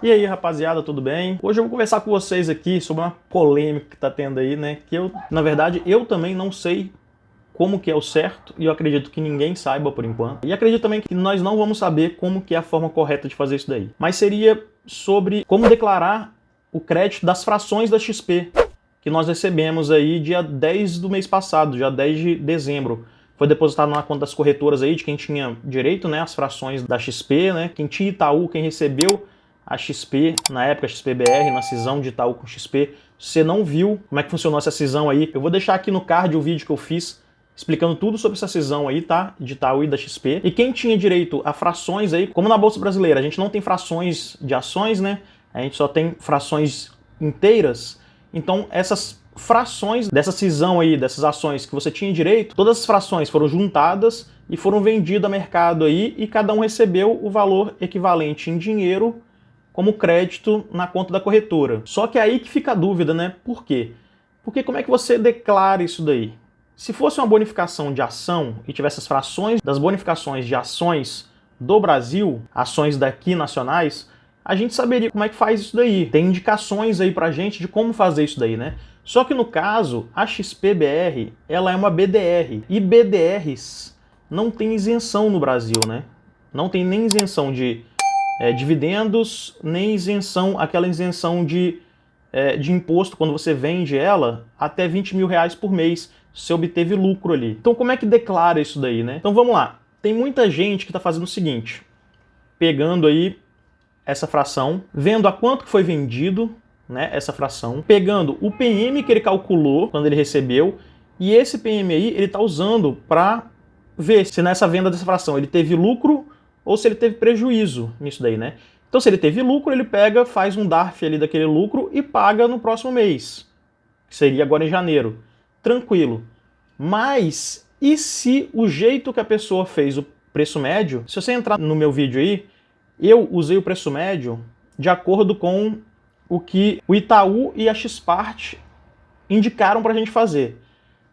E aí, rapaziada, tudo bem? Hoje eu vou conversar com vocês aqui sobre uma polêmica que tá tendo aí, né? Que na verdade, eu também não sei como que é o certo e eu acredito que ninguém saiba por enquanto. E acredito também que nós não vamos saber como que é a forma correta de fazer isso daí. Mas seria sobre como declarar o crédito das frações da XP que nós recebemos aí dia 10 do mês passado, dia 10 de dezembro. Foi depositado na conta das corretoras aí de quem tinha direito, né, as frações da XP, né? Quem tinha Itaú, quem recebeu a XP, na época a XPBR, na cisão de Itaú com XP. Se você não viu como é que funcionou essa cisão aí, eu vou deixar aqui no card o vídeo que eu fiz explicando tudo sobre essa cisão aí, tá? De Itaú e da XP. E quem tinha direito a frações aí, como na Bolsa Brasileira, a gente não tem frações de ações, né? A gente só tem frações inteiras. Então essas frações dessa cisão aí, dessas ações que você tinha direito, todas as frações foram juntadas e foram vendidas a mercado aí e cada um recebeu o valor equivalente em dinheiro como crédito na conta da corretora. Só que é aí que fica a dúvida, né? Por quê? Porque como é que você declara isso daí? Se fosse uma bonificação de ação e tivesse as frações das bonificações de ações do Brasil, ações daqui nacionais, a gente saberia como é que faz isso daí. Tem indicações aí pra gente de como fazer isso daí, né? Só que no caso, a XPBR, ela é uma BDR. E BDRs não tem isenção no Brasil, né? Não tem nem isenção de dividendos, nem isenção, aquela isenção de imposto quando você vende ela até 20 mil reais por mês, se obteve lucro ali. Então como é que declara isso daí, né? Então vamos lá. Tem muita gente que está fazendo o seguinte, pegando aí essa fração, vendo a quanto que foi vendido, né, essa fração, pegando o PM que ele calculou quando ele recebeu, e esse PM aí ele está usando para ver se nessa venda dessa fração ele teve lucro ou se ele teve prejuízo nisso daí, né? Então se ele teve lucro, ele pega, faz um DARF ali daquele lucro e paga no próximo mês, que seria agora em janeiro. Tranquilo. Mas e se o jeito que a pessoa fez o preço médio, se você entrar no meu vídeo aí, eu usei o preço médio de acordo com o que o Itaú e a Xpart indicaram para a gente fazer.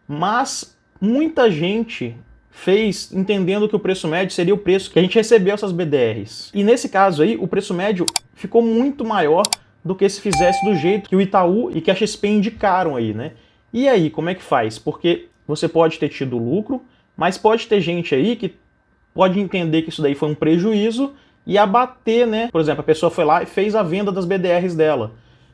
Mas muita gente fez entendendo que o preço médio seria o preço que a gente recebeu essas BDRs. E nesse caso aí, o preço médio ficou muito maior do que se fizesse do jeito que o Itaú e que a XP indicaram aí, né? E aí, como é que faz? Porque você pode ter tido lucro, mas pode ter gente aí que pode entender que isso daí foi um prejuízo e abater, né? Por exemplo, a pessoa foi lá e fez a venda das BDRs dela.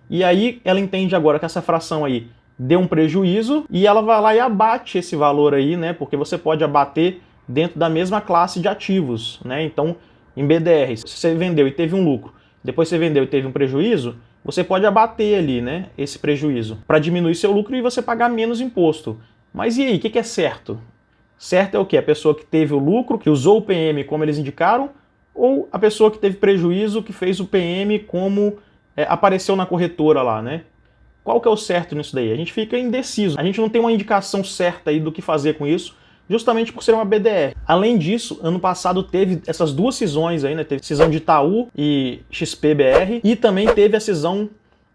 E aí ela entende agora que essa fração aí deu um prejuízo e ela vai lá e abate esse valor aí, né? Porque você pode abater dentro da mesma classe de ativos, né? Então, em BDRs, se você vendeu e teve um lucro, depois você vendeu e teve um prejuízo, você pode abater ali, né, esse prejuízo para diminuir seu lucro e você pagar menos imposto. Mas e aí, o que é certo? Certo é o quê? A pessoa que teve o lucro, que usou o PM como eles indicaram, ou a pessoa que teve prejuízo, que fez o PM como apareceu na corretora lá, né? Qual que é o certo nisso daí? A gente fica indeciso. A gente não tem uma indicação certa aí do que fazer com isso, justamente por ser uma BDR. Além disso, ano passado teve essas duas cisões aí, né? Teve cisão de Itaú e XPBR e também teve a cisão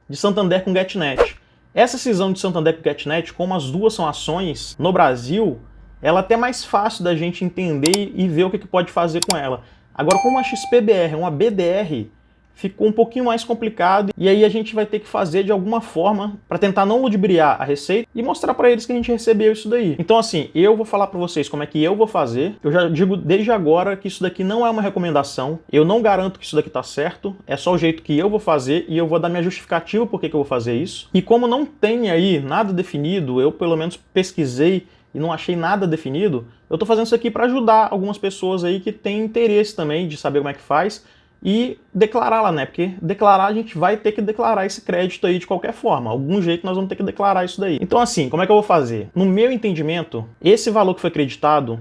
de Santander com GetNet. Essa cisão de Santander com GetNet, como as duas são ações no Brasil, ela é até mais fácil da gente entender e ver o que pode fazer com ela. Agora, como a XPBR é uma BDR, ficou um pouquinho mais complicado e aí a gente vai ter que fazer de alguma forma para tentar não ludibriar a receita e mostrar para eles que a gente recebeu isso daí. Então assim, eu vou falar para vocês como é que eu vou fazer. Eu já digo desde agora que isso daqui não é uma recomendação, eu não garanto que isso daqui tá certo, é só o jeito que eu vou fazer e eu vou dar minha justificativa por que eu vou fazer isso. E como não tem aí nada definido, eu pelo menos pesquisei e não achei nada definido, eu tô fazendo isso aqui para ajudar algumas pessoas aí que têm interesse também de saber como é que faz e declarar lá, né? Porque declarar, a gente vai ter que declarar esse crédito aí de qualquer forma. Algum jeito nós vamos ter que declarar isso daí. Então assim, como é que eu vou fazer? No meu entendimento, esse valor que foi creditado,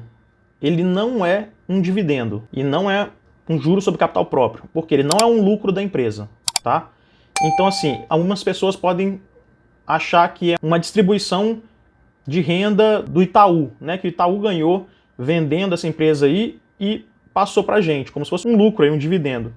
ele não é um dividendo e não é um juro sobre capital próprio, porque ele não é um lucro da empresa, tá? Então assim, algumas pessoas podem achar que é uma distribuição de renda do Itaú, né? Que o Itaú ganhou vendendo essa empresa aí e passou pra gente, como se fosse um lucro aí, um dividendo.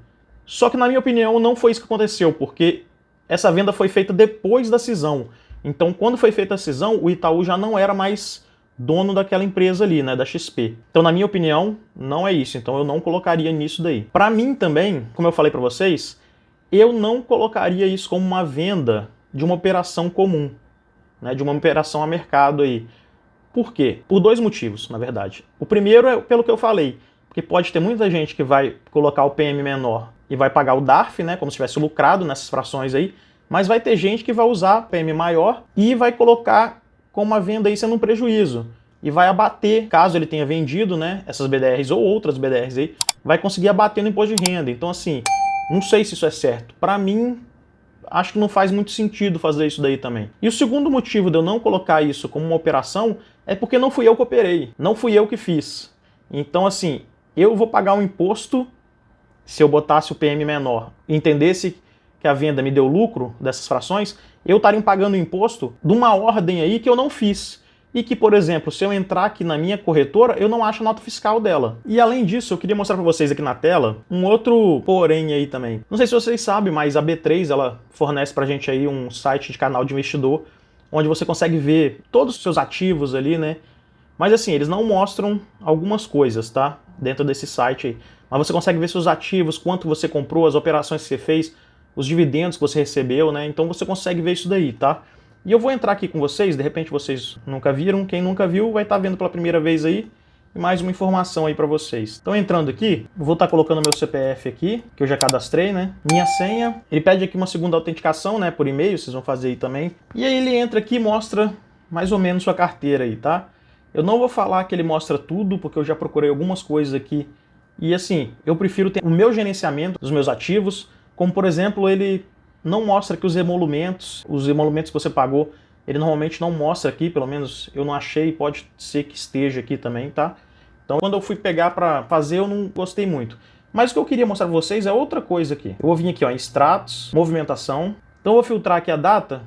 Só que na minha opinião não foi isso que aconteceu, porque essa venda foi feita depois da cisão. Então quando foi feita a cisão, o Itaú já não era mais dono daquela empresa ali, né, da XP. Então na minha opinião não é isso, então eu não colocaria nisso daí. Pra mim também, como eu falei pra vocês, eu não colocaria isso como uma venda de uma operação comum, né, de uma operação a mercado aí. Por quê? Por dois motivos, na verdade. O primeiro é pelo que eu falei, porque pode ter muita gente que vai colocar o PM menor e vai pagar o DARF, né, como se tivesse lucrado nessas frações aí, mas vai ter gente que vai usar PM maior e vai colocar como uma venda aí sendo um prejuízo. E vai abater, caso ele tenha vendido, né, essas BDRs ou outras BDRs aí, vai conseguir abater no imposto de renda. Então, assim, não sei se isso é certo. Para mim, acho que não faz muito sentido fazer isso daí também. E o segundo motivo de eu não colocar isso como uma operação é porque não fui eu que operei, não fui eu que fiz. Então, assim, eu vou pagar um imposto se eu botasse o PM menor e entendesse que a venda me deu lucro dessas frações, eu estaria pagando imposto de uma ordem aí que eu não fiz. E que, por exemplo, se eu entrar aqui na minha corretora, eu não acho a nota fiscal dela. E além disso, eu queria mostrar para vocês aqui na tela um outro porém aí também. Não sei se vocês sabem, mas a B3 ela fornece pra gente aí um site de canal de investidor, onde você consegue ver todos os seus ativos ali, né? Mas assim, eles não mostram algumas coisas, tá? Dentro desse site aí. Mas você consegue ver seus ativos, quanto você comprou, as operações que você fez, os dividendos que você recebeu, né? Então você consegue ver isso daí, tá? E eu vou entrar aqui com vocês, de repente vocês nunca viram, quem nunca viu vai estar vendo pela primeira vez aí, e mais uma informação aí para vocês. Então entrando aqui, vou estar colocando meu CPF aqui, que eu já cadastrei, né? Minha senha, ele pede aqui uma segunda autenticação, né, por e-mail, vocês vão fazer aí também. E aí ele entra aqui e mostra mais ou menos sua carteira aí, tá? Eu não vou falar que ele mostra tudo, porque eu já procurei algumas coisas aqui, e assim, eu prefiro ter o meu gerenciamento dos meus ativos, como por exemplo, ele não mostra aqui os emolumentos que você pagou, ele normalmente não mostra aqui, pelo menos eu não achei, pode ser que esteja aqui também, tá? Então quando eu fui pegar para fazer eu não gostei muito. Mas o que eu queria mostrar para vocês é outra coisa aqui. Eu vou vir aqui ó, em extratos, movimentação, então eu vou filtrar aqui a data,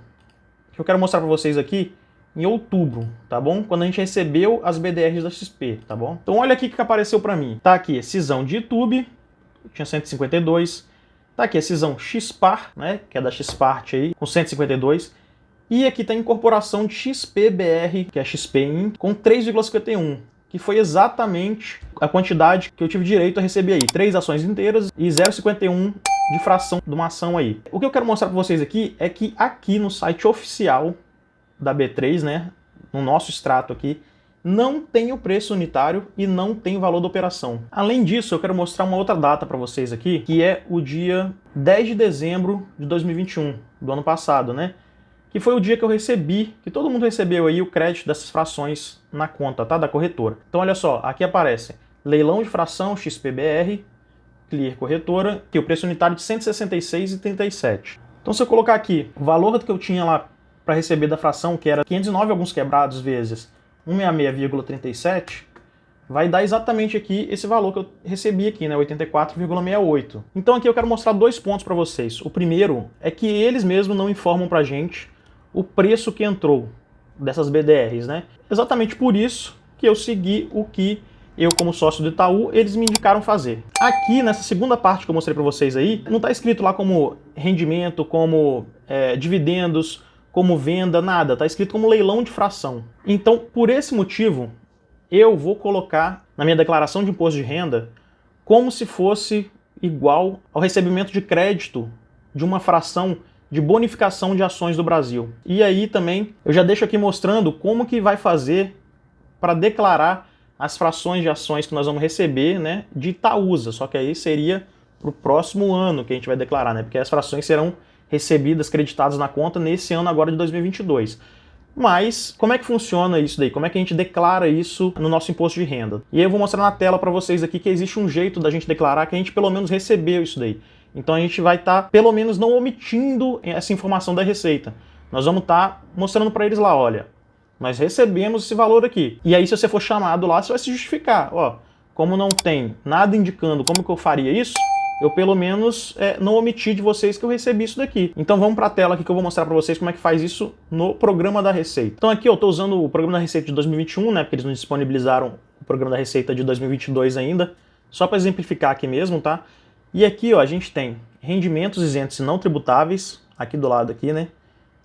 que eu quero mostrar para vocês aqui, em outubro, tá bom? Quando a gente recebeu as BDRs da XP, tá bom? Então olha aqui o que apareceu para mim. Tá aqui, cisão de YouTube, tinha 152, tá aqui a cisão XPAR, né, que é da XPart aí, com 152. E aqui tá a incorporação de XPBR, que é XPIN, com 3,51, que foi exatamente a quantidade que eu tive direito a receber aí. 3 ações inteiras e 0,51 de fração de uma ação aí. O que eu quero mostrar para vocês aqui é que aqui no site oficial da B3, né, no nosso extrato aqui, não tem o preço unitário e não tem o valor da operação. Além disso, eu quero mostrar uma outra data para vocês aqui, que é o dia 10 de dezembro de 2021, do ano passado, né? Que foi o dia que eu recebi, que todo mundo recebeu aí o crédito dessas frações na conta, tá? Da corretora. Então olha só, aqui aparece leilão de fração XPBR, Clear Corretora, que o preço unitário de R$ 166,37. Então se eu colocar aqui o valor que eu tinha lá para receber da fração, que era 509 alguns quebrados vezes 166,37, vai dar exatamente aqui esse valor que eu recebi aqui, né, 84,68. Então aqui eu quero mostrar dois pontos para vocês. O primeiro é que eles mesmos não informam para a gente o preço que entrou dessas BDRs, né? Exatamente por isso que eu segui o que eu, como sócio do Itaú, eles me indicaram fazer. Aqui, nessa segunda parte que eu mostrei para vocês aí, não está escrito lá como rendimento, como dividendos, como venda, nada, está escrito como leilão de fração. Então, por esse motivo, eu vou colocar na minha declaração de imposto de renda como se fosse igual ao recebimento de crédito de uma fração de bonificação de ações do Brasil. E aí também eu já deixo aqui mostrando como que vai fazer para declarar as frações de ações que nós vamos receber, né, de Itaúsa, só que aí seria para o próximo ano que a gente vai declarar, né, porque as frações serão recebidas, creditadas na conta nesse ano agora de 2022. Mas como é que funciona isso daí? Como é que a gente declara isso no nosso imposto de renda? E aí eu vou mostrar na tela para vocês aqui que existe um jeito da gente declarar que a gente pelo menos recebeu isso daí. Então a gente vai estar pelo menos não omitindo essa informação da Receita. Nós vamos estar mostrando para eles lá, olha, nós recebemos esse valor aqui. E aí se você for chamado lá, você vai se justificar. Ó, como não tem nada indicando como que eu faria isso, eu pelo menos não omiti de vocês que eu recebi isso daqui. Então vamos para a tela aqui que eu vou mostrar para vocês como é que faz isso no programa da Receita. Então aqui eu estou usando o programa da Receita de 2021, né, porque eles não disponibilizaram o programa da Receita de 2022 ainda, só para exemplificar aqui mesmo, tá? E aqui ó, a gente tem rendimentos isentos e não tributáveis, aqui do lado aqui, né?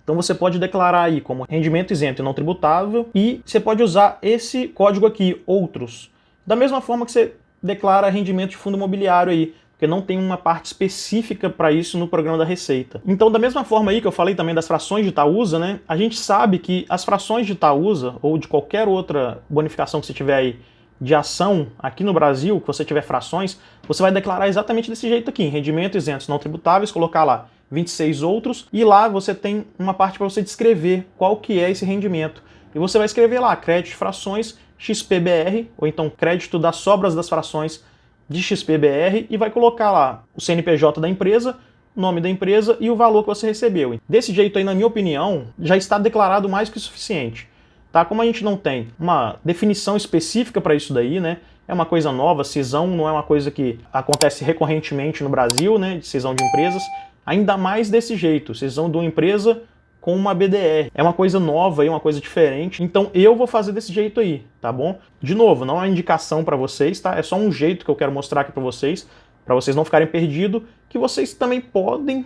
Então você pode declarar aí como rendimento isento e não tributável e você pode usar esse código aqui, outros. Da mesma forma que você declara rendimento de fundo imobiliário aí. porque não tem uma parte específica para isso no programa da Receita. Então, da mesma forma aí que eu falei também das frações de Itaúsa, né, a gente sabe que as frações de Itaúsa, ou de qualquer outra bonificação que você tiver aí de ação aqui no Brasil, que você tiver frações, você vai declarar exatamente desse jeito aqui, em rendimento isentos não tributáveis, colocar lá 26 outros, e lá você tem uma parte para você descrever qual que é esse rendimento. E você vai escrever lá, crédito de frações XPBR, ou então crédito das sobras das frações de XPBR, e vai colocar lá o CNPJ da empresa, nome da empresa e o valor que você recebeu. Desse jeito aí, na minha opinião, já está declarado mais que o suficiente. Tá? Como a gente não tem uma definição específica para isso daí, né? É uma coisa nova, cisão não é uma coisa que acontece recorrentemente no Brasil, né? De cisão de empresas, ainda mais desse jeito, cisão de uma empresa com uma BDR. É uma coisa nova, uma coisa diferente, então eu vou fazer desse jeito aí, tá bom? De novo, não é uma indicação para vocês, tá? É só um jeito que eu quero mostrar aqui para vocês não ficarem perdidos, que vocês também podem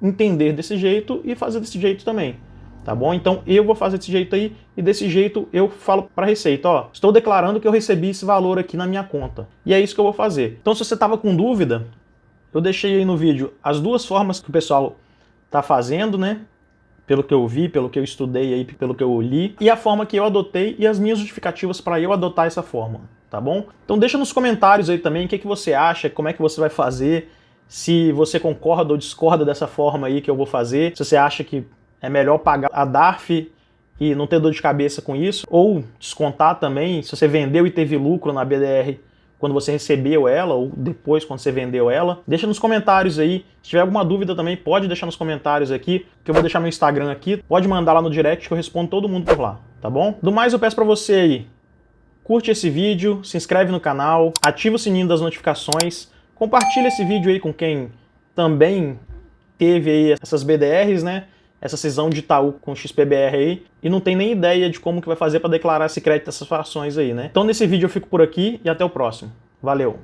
entender desse jeito e fazer desse jeito também. Tá bom? Então eu vou fazer desse jeito aí e desse jeito eu falo para a Receita, ó, estou declarando que eu recebi esse valor aqui na minha conta. E é isso que eu vou fazer. Então se você estava com dúvida, eu deixei aí no vídeo as duas formas que o pessoal tá fazendo, né? Pelo que eu vi, pelo que eu estudei aí, pelo que eu li, e a forma que eu adotei e as minhas justificativas para eu adotar essa forma, tá bom? Então deixa nos comentários aí também o que você acha, como é que você vai fazer, se você concorda ou discorda dessa forma aí que eu vou fazer, se você acha que é melhor pagar a DARF e não ter dor de cabeça com isso, ou descontar também, se você vendeu e teve lucro na BDR quando você recebeu ela, ou depois quando você vendeu ela. Deixa nos comentários aí. Se tiver alguma dúvida também, pode deixar nos comentários aqui, que eu vou deixar meu Instagram aqui. Pode mandar lá no direct que eu respondo todo mundo por lá, tá bom? Do mais, eu peço pra você aí, curte esse vídeo, se inscreve no canal, ativa o sininho das notificações, compartilha esse vídeo aí com quem também teve aí essas BDRs, né? Essa cisão de Itaú com XPBR aí, e não tem nem ideia de como que vai fazer para declarar esse crédito dessas frações aí, né? Então nesse vídeo eu fico por aqui e até o próximo. Valeu!